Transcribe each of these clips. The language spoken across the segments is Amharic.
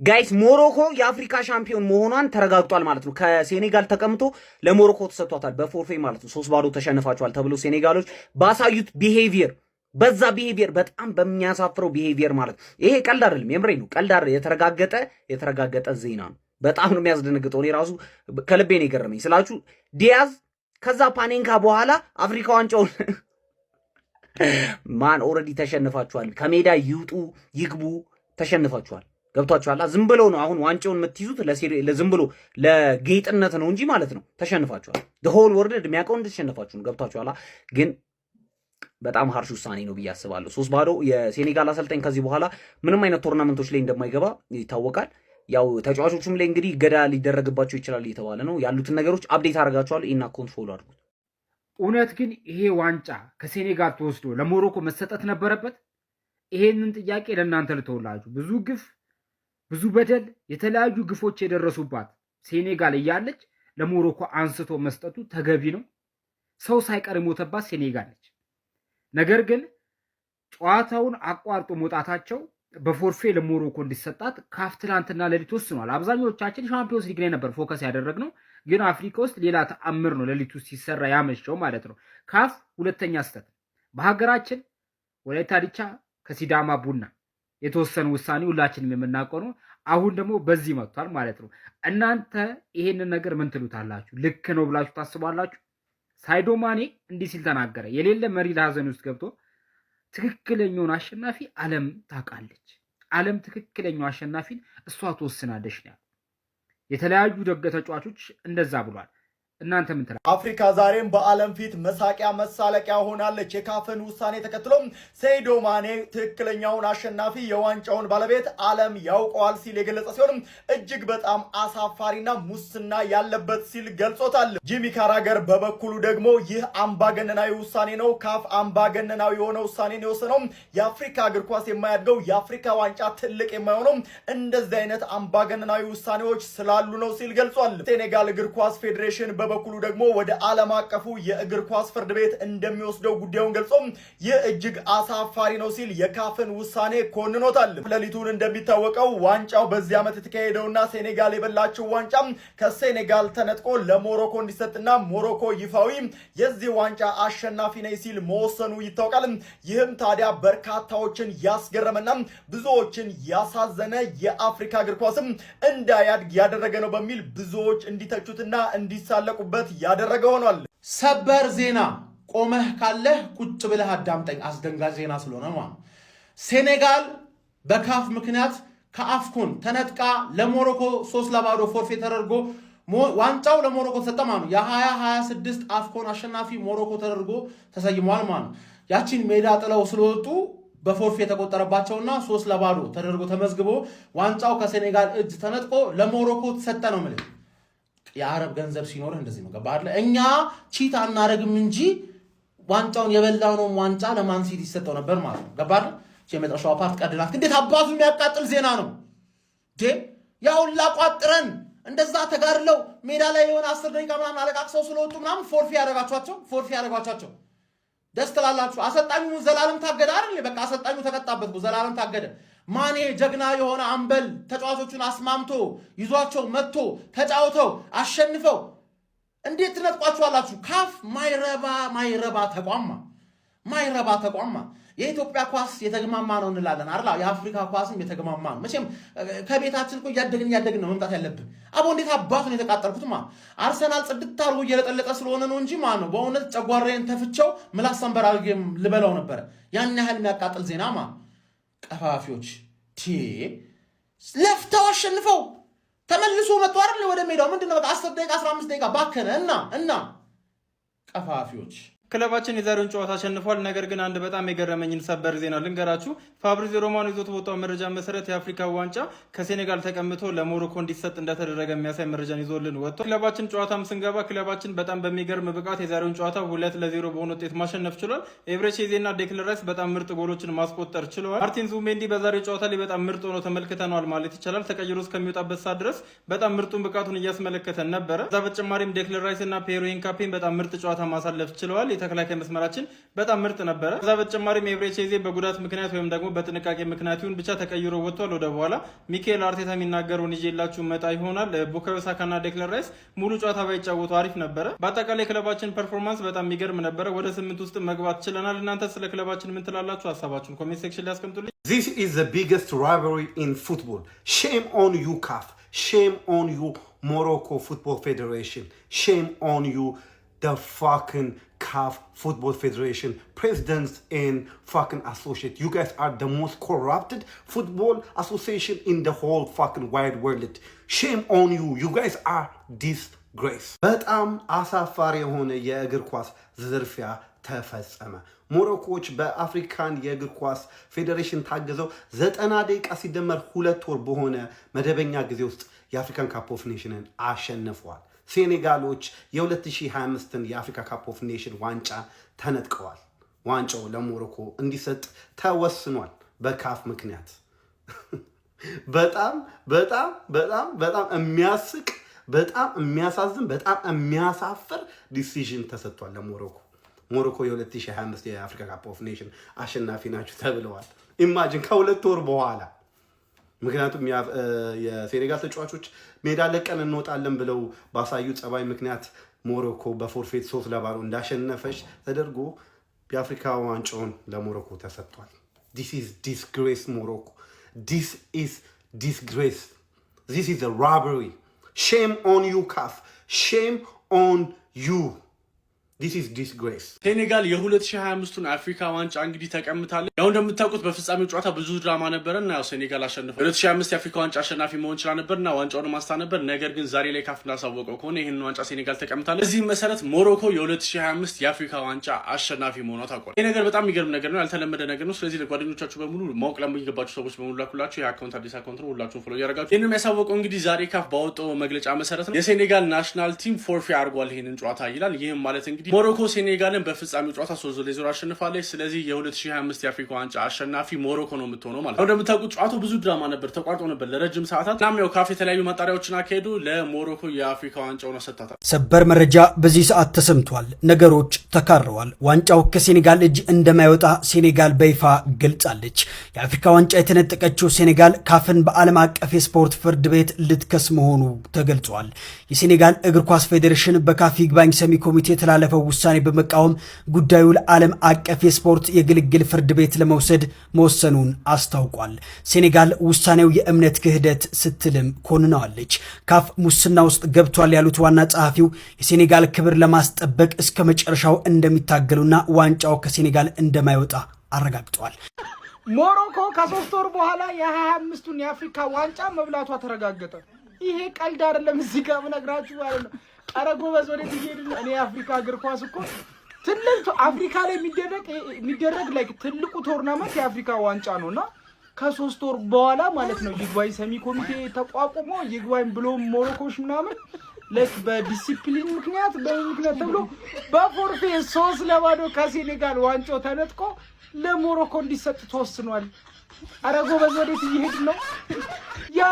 ጋይስ ሞሮኮ የአፍሪካ ሻምፒዮን መሆኗን ተረጋግጧል ማለት ነው። ከሴኔጋል ተቀምጦ ለሞሮኮ ተሰጥቷታል በፎርፌ ማለት ነው። 3-0 ተሸንፋቸዋል ተብሎ ሴኔጋሎች ባሳዩት ቢሄቪየር በዛ ቢሄቪየር በጣም በሚያሳፍረው ቢሄቪየር ማለት ይሄ ቀልድ አይደለም፣ የምሬ ነው። ቀልድ የተረጋገጠ ዜና ነው። በጣም ነው የሚያስደነግጠው። እኔ ራሱ ከልቤ ነው የገረመኝ ስላችሁ ዲያዝ ከዛ ፓኔንካ በኋላ አፍሪካ ዋንጫውን ማን ኦልሬዲ ተሸንፋችኋል። ከሜዳ ይውጡ ይግቡ ተሸንፋችኋል። ገብቷችኋል። ዝም ብለው ነው አሁን ዋንጫውን የምትይዙት ለዝም ብሎ ለጌጥነት ነው እንጂ ማለት ነው። ተሸንፋችኋል። the whole world የሚያውቀው እንደተሸነፋችሁ ነው። ገብቷችኋል። ግን በጣም harsh ውሳኔ ነው ብዬ አስባለሁ። 3-0 የሴኔጋል አሰልጣኝ ከዚህ በኋላ ምንም አይነት ቶርናመንቶች ላይ እንደማይገባ ይታወቃል። ያው ተጫዋቾቹም ላይ እንግዲህ ገዳ ሊደረግባቸው ይችላል እየተባለ ነው። ያሉትን ነገሮች አፕዴት አደርጋቸዋለሁ። ኢና ኮንትሮል አድርጉት። እውነት ግን ይሄ ዋንጫ ከሴኔጋል ተወስዶ ለሞሮኮ መሰጠት ነበረበት? ይሄንን ጥያቄ ለእናንተ ልተውላችሁ። ብዙ ግፍ፣ ብዙ በደል፣ የተለያዩ ግፎች የደረሱባት ሴኔጋል እያለች ለሞሮኮ አንስቶ መስጠቱ ተገቢ ነው? ሰው ሳይቀር የሞተባት ሴኔጋል ነች። ነገር ግን ጨዋታውን አቋርጦ መውጣታቸው በፎርፌ ለሞሮኮ እንዲሰጣት ካፍ ትናንትና ሌሊት ወስኗል። አብዛኞቻችን ሻምፒዮንስ ሊግ ላይ ነበር ፎከስ ያደረግነው፣ ግን አፍሪካ ውስጥ ሌላ ተአምር ነው ሌሊቱ ሲሰራ ያመሸው ማለት ነው። ካፍ ሁለተኛ ስህተት በሀገራችን ወላይታ ዲቻ ከሲዳማ ቡና የተወሰነ ውሳኔ ሁላችንም የምናውቀው ነው። አሁን ደግሞ በዚህ መጥቷል ማለት ነው። እናንተ ይሄንን ነገር ምን ትሉታላችሁ? ልክ ነው ብላችሁ ታስባላችሁ? ሳይዶ ማኔ እንዲህ ሲል ተናገረ። የሌለ መሪ ለሀዘን ውስጥ ገብቶ ትክክለኛውን አሸናፊ ዓለም ታውቃለች። ዓለም ትክክለኛው አሸናፊን እሷ ትወስናለች ነው። የተለያዩ ደገ ተጫዋቾች እንደዛ ብሏል። እናንተ ምን ትላለች? አፍሪካ ዛሬም በዓለም ፊት መሳቂያ መሳለቂያ ሆናለች። የካፍን ውሳኔ ተከትሎም ሰይዶ ማኔ ትክክለኛውን አሸናፊ የዋንጫውን ባለቤት ዓለም ያውቀዋል ሲል የገለጸ ሲሆንም እጅግ በጣም አሳፋሪና ሙስና ያለበት ሲል ገልጾታል። ጂሚ ካራገር በበኩሉ ደግሞ ይህ አምባገነናዊ ውሳኔ ነው፣ ካፍ አምባገነናዊ የሆነ ውሳኔ ነው የወሰነው። የአፍሪካ እግር ኳስ የማያድገው የአፍሪካ ዋንጫ ትልቅ የማይሆነው እንደዚህ አይነት አምባገነናዊ ውሳኔዎች ስላሉ ነው ሲል ገልጿል። ሴኔጋል እግር ኳስ ፌዴሬሽን በበኩሉ ደግሞ ወደ ዓለም አቀፉ የእግር ኳስ ፍርድ ቤት እንደሚወስደው ጉዳዩን ገልጾ ይህ እጅግ አሳፋሪ ነው ሲል የካፍን ውሳኔ ኮንኖታል። ሌሊቱን እንደሚታወቀው ዋንጫው በዚህ ዓመት የተካሄደውና ሴኔጋል የበላችው ዋንጫ ከሴኔጋል ተነጥቆ ለሞሮኮ እንዲሰጥና ሞሮኮ ይፋዊ የዚህ ዋንጫ አሸናፊ ነኝ ሲል መወሰኑ ይታወቃል። ይህም ታዲያ በርካታዎችን ያስገረመና ብዙዎችን ያሳዘነ የአፍሪካ እግር ኳስም እንዳያድግ ያደረገ ነው በሚል ብዙዎች እንዲተቹትና እንዲሳለቁ በት ያደረገ ሆኗል። ሰበር ዜና ቆመህ ካለህ ቁጭ ብለህ አዳምጠኝ። አስደንጋጭ ዜና ስለሆነ ማለት ሴኔጋል በካፍ ምክንያት ከአፍኮን ተነጥቃ ለሞሮኮ 3-0 ፎርፌ ተደርጎ ዋንጫው ለሞሮኮ ተሰጠ ማለት ነው። የ2026 አፍኮን አሸናፊ ሞሮኮ ተደርጎ ተሰይሟል ማለት ነው። ያቺን ሜዳ ጥለው ስለወጡ በፎርፌ የተቆጠረባቸውና 3-0 ተደርጎ ተመዝግቦ ዋንጫው ከሴኔጋል እጅ ተነጥቆ ለሞሮኮ ተሰጠ ነው ማለት ነው። የአረብ ገንዘብ ሲኖርህ እንደዚህ ነው። ገባህ? እኛ ቺት አናረግም እንጂ ዋንጫውን የበላነው ዋንጫ ለማን ሲቲ ይሰጠው ነበር ማለት ነው። ገባህ? የመጨረሻው ፓርት ቀድላት። እንዴት አባቱ የሚያቃጥል ዜና ነው ዴ! ያውላ ቋጥረን እንደዛ ተጋርለው ሜዳ ላይ የሆነ 10 ደቂቃ ምናምን አለቃቅሰው ስለወጡ ምናምን ፎርፌ ያደረጋቸው ደስ ትላላችሁ። አሰልጣኙ ዘላለም ታገደ አይደል? በቃ አሰልጣኙ ተቀጣበት። ዘላለም ታገደ ማኔ ጀግና የሆነ አምበል ተጫዋቾቹን አስማምቶ ይዟቸው መጥቶ ተጫውተው አሸንፈው እንዴት ትነጥቋቸዋላችሁ? ካፍ ማይረባ ተቋማ የኢትዮጵያ ኳስ የተገማማ ነው እንላለን አይደል? የአፍሪካ ኳስም የተገማማ ነው። መቼም ከቤታችን እኮ እያደግን ነው መምጣት ያለብን። አቦ እንዴት አባቱን የተቃጠልኩት አርሰናል ጽድት አድርጎ እየለጠለጠ ስለሆነ ነው እንጂ ነው በእውነት ጨጓራዬን ተፍቸው ምላስ ሰንበር አድርጌም ልበላው ነበረ። ያን ያህል የሚያቃጥል ዜና ቀፋፊዎች ለፍተው አሸንፈው ተመልሶ መጥቶ አይደል ወደ ሜዳው። ምንድነው በቃ 10 ደቂቃ 15 ደቂቃ ባከነ እና ቀፋፊዎች ክለባችን የዛሬውን ጨዋታ አሸንፏል። ነገር ግን አንድ በጣም የገረመኝን ሰበር ዜና ልንገራችሁ። ፋብሪዚዮ ሮማኖ ይዞት በወጣው መረጃ መሰረት የአፍሪካ ዋንጫ ከሴኔጋል ተቀምቶ ለሞሮኮ እንዲሰጥ እንደተደረገ የሚያሳይ መረጃን ይዞልን ወጥቷል። ክለባችን ጨዋታም ስንገባ ክለባችን በጣም በሚገርም ብቃት የዛሬውን ጨዋታ 2-0 በሆነ ውጤት ማሸነፍ ችሏል። ኤብሬቼዜና ዴክለን ራይስ በጣም ምርጥ ጎሎችን ማስቆጠር ችለዋል። ማርቲን ዙሜንዲ በዛሬው ጨዋታ ላይ በጣም ምርጥ ሆኖ ተመልክተናል ማለት ይቻላል። ተቀይሮ እስከሚወጣበት ሰዓት ድረስ በጣም ምርጡን ብቃቱን እያስመለከተን ነበረ። ከዛ በተጨማሪም ዴክለን ራይስና ፔሮ ኢንካፔን በጣም ምርጥ ጨዋታ ማሳለፍ ችለዋል። የተከላካይ መስመራችን በጣም ምርጥ ነበረ። ከዛ በተጨማሪም ኤብሬቺ ኤዜ በጉዳት ምክንያት ወይም ደግሞ በጥንቃቄ ምክንያት ይሁን ብቻ ተቀይሮ ወጥቷል። ወደ በኋላ ሚካኤል አርቴታ የሚናገረውን ይዤላችሁ መጣ ይሆናል። ቡካዮ ሳካና ዴክለን ራይስ ሙሉ ጨዋታ ባይጫወቱ አሪፍ ነበረ። በአጠቃላይ ክለባችን ፐርፎርማንስ በጣም የሚገርም ነበረ። ወደ 8 ውስጥ መግባት ችለናል። እናንተ ስለ ክለባችን ምን ትላላችሁ? ሀሳባችሁን ኮሜንት ሴክሽን ላይ አስቀምጡልኝ። This is the biggest rivalry in football. Shame on you, CAF. Shame on you, Morocco Football Federation. Shame on you, the fucking CAF Football Federation presidents and fucking associates. You guys are the most corrupted football association in the whole fucking wide world. Shame on you. You guys are disgrace. በጣም አሳፋሪ የሆነ የእግር ኳስ ዝርፊያ ተፈጸመ። ሞሮኮዎች በአፍሪካን የእግር ኳስ ፌዴሬሽን ታገዘው 90 ደቂቃ ሲደመር 2 ወር በሆነ መደበኛ ጊዜ ውስጥ የአፍሪካን ካፕ ኦፍ ኔሽንን አሸንፈዋል። ሴኔጋሎች የ2025ን የአፍሪካ ካፕ ኦፍ ኔሽን ዋንጫ ተነጥቀዋል። ዋንጫው ለሞሮኮ እንዲሰጥ ተወስኗል በካፍ ምክንያት። በጣም በጣም በጣም በጣም የሚያስቅ፣ በጣም የሚያሳዝን፣ በጣም የሚያሳፍር ዲሲዥን ተሰጥቷል ለሞሮኮ። ሞሮኮ የ2025 የአፍሪካ ካፕ ኦፍ ኔሽን አሸናፊ ናችሁ ተብለዋል። ኢማጂን ከ2 ወር በኋላ። ምክንያቱም የሴኔጋል ተጫዋቾች ሜዳ ለቀን እንወጣለን ብለው ባሳዩ ጸባይ ምክንያት ሞሮኮ በፎርፌት 3-0 እንዳሸነፈች ተደርጎ የአፍሪካ ዋንጫውን ለሞሮኮ ተሰጥቷል። This is disgrace, Morocco. This is disgrace. This is a robbery. Shame on you, CAF. Shame on you. This is disgrace. ሴኔጋል የ2025ቱን አፍሪካ ዋንጫ እንግዲህ ተቀምጣለች። ያው እንደምታውቁት በፍጻሜው ጨዋታ ብዙ ድራማ ነበርና ያው ሴኔጋል አሸነፈ። 2025 የአፍሪካ ዋንጫ አሸናፊ መሆን ይችላል ነበርና ዋንጫውን ማስታ ነበር። ነገር ግን ዛሬ ላይ ካፍ እንዳሳወቀው ከሆነ ይሄን ዋንጫ ሴኔጋል ተቀምጣለች። በዚህ መሰረት ሞሮኮ የ2025 የአፍሪካ ዋንጫ አሸናፊ መሆኗ ታውቋል። ይሄ ነገር በጣም የሚገርም ነገር ነው፣ ያልተለመደ ነገር ነው። ስለዚህ ለጓደኞቻችሁ በሙሉ ማወቅ ለሚገባችሁ ሰዎች በሙሉ ላኩላችሁ። የአካውንት አዲስ አካውንት ነው፣ ሁላችሁም ፎሎ ያደርጋችሁ። ይሄንን የሚያሳወቀው እንግዲህ ዛሬ ካፍ ባወጣው መግለጫ መሰረት ነው። የሴኔጋል ናሽናል ቲም ፎርፌ አድርጓል ይሄንን ጨዋታ ይላል። ይሄም ማለት እንግዲህ ሞሮኮ ሴኔጋልን በፍጻሜው ጨዋታ 3-0 አሸንፋለች። ስለዚህ የ2025 የአፍሪካ ዋንጫ አሸናፊ ሞሮኮ ነው የምትሆነው ማለት ነው። እንደምታውቁት ጨዋታው ብዙ ድራማ ነበር፣ ተቋርጦ ነበር ለረጅም ሰዓታት። እናም ያው ካፍ የተለያዩ ማጣሪያዎችን አካሄዱ፣ ለሞሮኮ የአፍሪካ ዋንጫውን አሰጣታል። ሰበር መረጃ በዚህ ሰዓት ተሰምቷል። ነገሮች ተካረዋል። ዋንጫው ከሴኔጋል እጅ እንደማይወጣ ሴኔጋል በይፋ ገልጻለች። የአፍሪካ ዋንጫ የተነጠቀችው ሴኔጋል ካፍን በዓለም አቀፍ የስፖርት ፍርድ ቤት ልትከስ መሆኑ ተገልጿል። የሴኔጋል እግር ኳስ ፌዴሬሽን በካፍ ይግባኝ ሰሚ ኮሚቴ የተላለፈው ውሳኔ በመቃወም ጉዳዩ ለዓለም አቀፍ የስፖርት የግልግል ፍርድ ቤት ለመውሰድ መወሰኑን አስታውቋል። ሴኔጋል ውሳኔው የእምነት ክህደት ስትልም ኮንነዋለች። ካፍ ሙስና ውስጥ ገብቷል ያሉት ዋና ጸሐፊው የሴኔጋል ክብር ለማስጠበቅ እስከ መጨረሻው እንደሚታገሉና ዋንጫው ከሴኔጋል እንደማይወጣ አረጋግጠዋል። ሞሮኮ ከ3 ወር በኋላ የ25ቱን የአፍሪካ ዋንጫ መብላቷ ተረጋገጠ። ይሄ ቀልድ አይደለም፣ እዚህ ጋር ምነግራችሁ ማለት ነው። ኧረ ጎበዝ ወዴት እየሄድን ነው? እኔ የአፍሪካ እግር ኳስ እኮ ትልቅ አፍሪካ ላይ የሚደረግ ላይ ትልቁ ቶርናመንት የአፍሪካ ዋንጫ ነውና ከ3 ወር በኋላ ማለት ነው ይግባኝ ሰሚ ኮሚቴ ተቋቁሞ ይግባኝ ብሎ ሞሮኮች ምናምን ለክ በዲሲፕሊን ምክንያት ተብሎ በፎርፌ 3-0 ከሴኔጋል ዋንጫው ተነጥቆ ለሞሮኮ እንዲሰጥ ተወስኗል። ኧረ ጎበዝ ወዴት እየሄድን ነው? ያ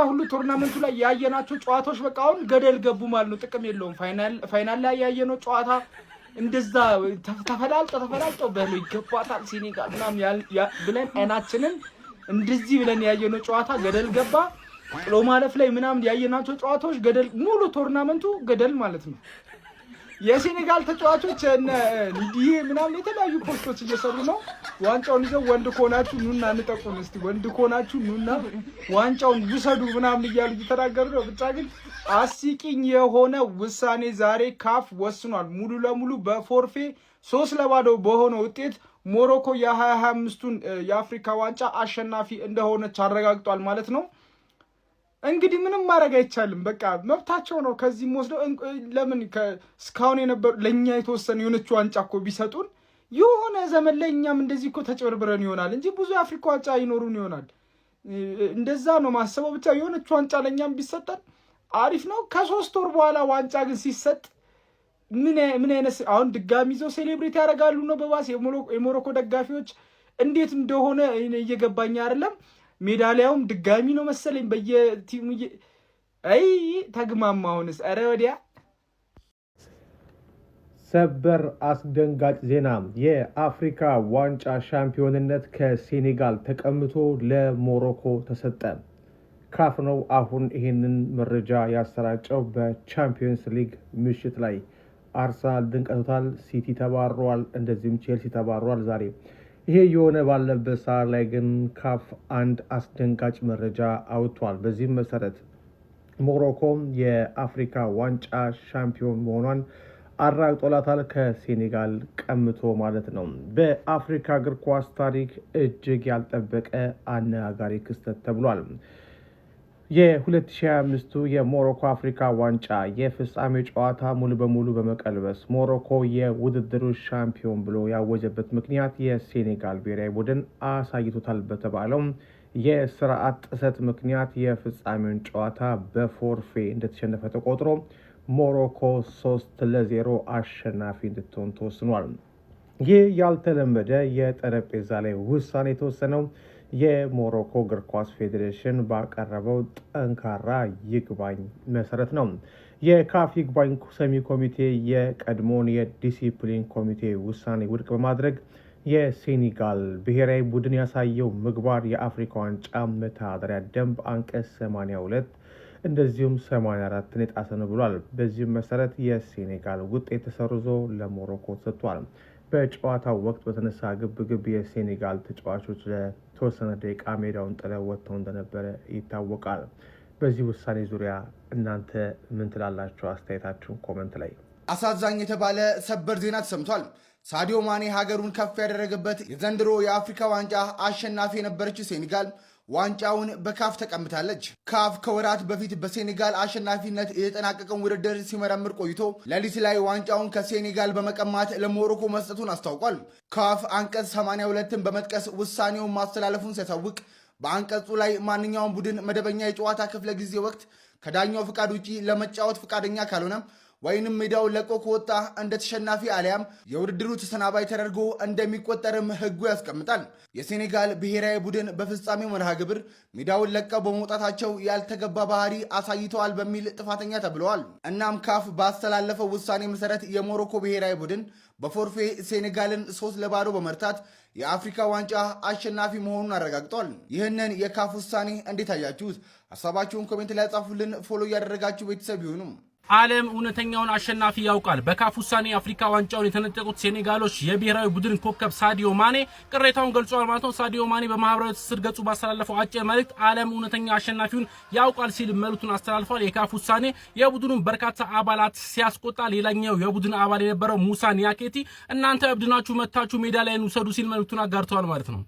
ሁሉ ቶርናመንቱ ላይ ያየናቸው ጨዋታዎች በቃ አሁን ገደል ገቡ ማለት ነው። ጥቅም የለውም። ፋይናል ላይ ያየነው ጨዋታ እንደዛ ተፈላልጠው በሉ ይገባታል ሴኔጋል ምናምን ብለን አይናችንን እንደዚህ ብለን ያየነው ጨዋታ ገደል ገባ። ጥሎ ማለፍ ላይ ምናምን ያየናቸው ጨዋታዎች ገደል፣ ሙሉ ቶርናመንቱ ገደል ማለት ነው። የሴኔጋል ተጫዋቾች እንዲህ ምናምን የተለያዩ ፖስቶች እየሰሩ ነው። ዋንጫውን ይዘው ወንድ ከሆናችሁ ኑና እንጠቁን፣ እስቲ ወንድ ከሆናችሁ ኑና ዋንጫውን ውሰዱ ምናምን እያሉ እየተናገሩ ነው። ብቻ ግን አስቂኝ የሆነ ውሳኔ ዛሬ ካፍ ወስኗል። ሙሉ ለሙሉ በፎርፌ 3-0 በሆነ ውጤት ሞሮኮ የ2025ቱን የአፍሪካ ዋንጫ አሸናፊ እንደሆነች አረጋግጧል ማለት ነው። እንግዲህ ምንም ማድረግ አይቻልም። በቃ መብታቸው ነው። ከዚህም ወስደው ለምን እስካሁን የነበሩ ለእኛ የተወሰነ የሆነች ዋንጫ እኮ ቢሰጡን የሆነ ዘመን ላይ እኛም እንደዚህ እኮ ተጭበርብረን ይሆናል እንጂ ብዙ የአፍሪካ ዋንጫ ይኖሩን ይሆናል። እንደዛ ነው ማሰበው። ብቻ የሆነች ዋንጫ ለእኛም ቢሰጠን አሪፍ ነው። ከ3 ወር በኋላ ዋንጫ ግን ሲሰጥ ምን አይነት አሁን ድጋሚ ይዘው ሴሌብሬት ያደርጋሉ ነው በባስ የሞሮኮ ደጋፊዎች እንዴት እንደሆነ እየገባኝ አይደለም። ሜዳሊያውም ድጋሚ ነው መሰለኝ በየቲሙ ተግማማ። አሁንስ ኧረ ወዲያ ሰበር አስደንጋጭ ዜና የአፍሪካ ዋንጫ ሻምፒዮንነት ከሴኔጋል ተቀምቶ ለሞሮኮ ተሰጠ። ካፍ ነው አሁን ይህንን መረጃ ያሰራጨው። በቻምፒየንስ ሊግ ምሽት ላይ አርሰናል ድንቀቶታል፣ ሲቲ ተባሯል፣ እንደዚህም ቼልሲ ተባሯል። ዛሬ ይሄ የሆነ ባለበት ሰዓት ላይ ግን ካፍ አንድ አስደንጋጭ መረጃ አውጥቷል። በዚህም መሰረት ሞሮኮ የአፍሪካ ዋንጫ ሻምፒዮን መሆኗን አራግጦላታል፣ ከሴኔጋል ቀምቶ ማለት ነው። በአፍሪካ እግር ኳስ ታሪክ እጅግ ያልጠበቀ አነጋጋሪ ክስተት ተብሏል። የ2025 የሞሮኮ አፍሪካ ዋንጫ የፍጻሜ ጨዋታ ሙሉ በሙሉ በመቀልበስ ሞሮኮ የውድድሩ ሻምፒዮን ብሎ ያወጀበት ምክንያት የሴኔጋል ብሔራዊ ቡድን አሳይቶታል በተባለው የስርዓት ጥሰት ምክንያት የፍጻሜውን ጨዋታ በፎርፌ እንደተሸነፈ ተቆጥሮ ሞሮኮ 3-0 አሸናፊ እንድትሆን ተወስኗል። ይህ ያልተለመደ የጠረጴዛ ላይ ውሳኔ የተወሰነው የሞሮኮ እግር ኳስ ፌዴሬሽን ባቀረበው ጠንካራ ይግባኝ መሰረት ነው። የካፍ ይግባኝ ሰሚ ኮሚቴ የቀድሞውን የዲሲፕሊን ኮሚቴ ውሳኔ ውድቅ በማድረግ የሴኔጋል ብሔራዊ ቡድን ያሳየው ምግባር የአፍሪካ ዋንጫ መተዳደሪያ ደንብ አንቀጽ 82 እንደዚሁም 84ን የጣሰ ነው ብሏል። በዚህም መሰረት የሴኔጋል ውጤት ተሰርዞ ለሞሮኮ ተሰጥቷል። በጨዋታው ወቅት በተነሳ ግብግብ የሴኔጋል ተጫዋቾች ለተወሰነ ደቂቃ ሜዳውን ጥለው ወጥተው እንደነበረ ይታወቃል። በዚህ ውሳኔ ዙሪያ እናንተ ምን ትላላችሁ? አስተያየታችሁን ኮመንት ላይ። አሳዛኝ የተባለ ሰበር ዜና ተሰምቷል። ሳዲዮ ማኔ ሀገሩን ከፍ ያደረገበት የዘንድሮ የአፍሪካ ዋንጫ አሸናፊ የነበረችው ሴኔጋል ዋንጫውን በካፍ ተቀምታለች። ካፍ ከወራት በፊት በሴኔጋል አሸናፊነት የተጠናቀቀውን ውድድር ሲመረምር ቆይቶ ሌሊት ላይ ዋንጫውን ከሴኔጋል በመቀማት ለሞሮኮ መስጠቱን አስታውቋል። ካፍ አንቀጽ 82ን በመጥቀስ ውሳኔውን ማስተላለፉን ሲያሳውቅ በአንቀጹ ላይ ማንኛውም ቡድን መደበኛ የጨዋታ ክፍለ ጊዜ ወቅት ከዳኛው ፍቃድ ውጪ ለመጫወት ፍቃደኛ ካልሆነ ወይንም ሜዳውን ለቆ ከወጣ እንደ ተሸናፊ አሊያም የውድድሩ ተሰናባይ ተደርጎ እንደሚቆጠርም ሕጉ ያስቀምጣል። የሴኔጋል ብሔራዊ ቡድን በፍጻሜው መርሃ ግብር ሜዳውን ለቀው በመውጣታቸው ያልተገባ ባህሪ አሳይተዋል በሚል ጥፋተኛ ተብለዋል። እናም ካፍ ባስተላለፈው ውሳኔ መሰረት የሞሮኮ ብሔራዊ ቡድን በፎርፌ ሴኔጋልን 3-0 በመርታት የአፍሪካ ዋንጫ አሸናፊ መሆኑን አረጋግጧል። ይህንን የካፍ ውሳኔ እንዴት አያችሁት? ሀሳባችሁን ኮሜንት ላይ ጻፉልን። ፎሎ እያደረጋችሁ ቤተሰብ ይሁኑ። ዓለም እውነተኛውን አሸናፊ ያውቃል። በካፍ ውሳኔ አፍሪካ ዋንጫውን የተነጠቁት ሴኔጋሎች የብሔራዊ ቡድን ኮከብ ሳዲዮ ማኔ ቅሬታውን ገልጿል ማለት ነው። ሳዲዮ ማኔ በማህበራዊ ትስስር ገጹ ባስተላለፈው አጭር መልእክት ዓለም እውነተኛ አሸናፊውን ያውቃል ሲል መልእክቱን አስተላልፏል። የካፍ ውሳኔ የቡድኑን በርካታ አባላት ሲያስቆጣ፣ ሌላኛው የቡድን አባል የነበረው ሙሳ ኒያኬቲ እናንተ እብድናችሁ መታችሁ ሜዳ ላይ እንውሰዱ ሲል መልእክቱን አጋርተዋል ማለት ነው።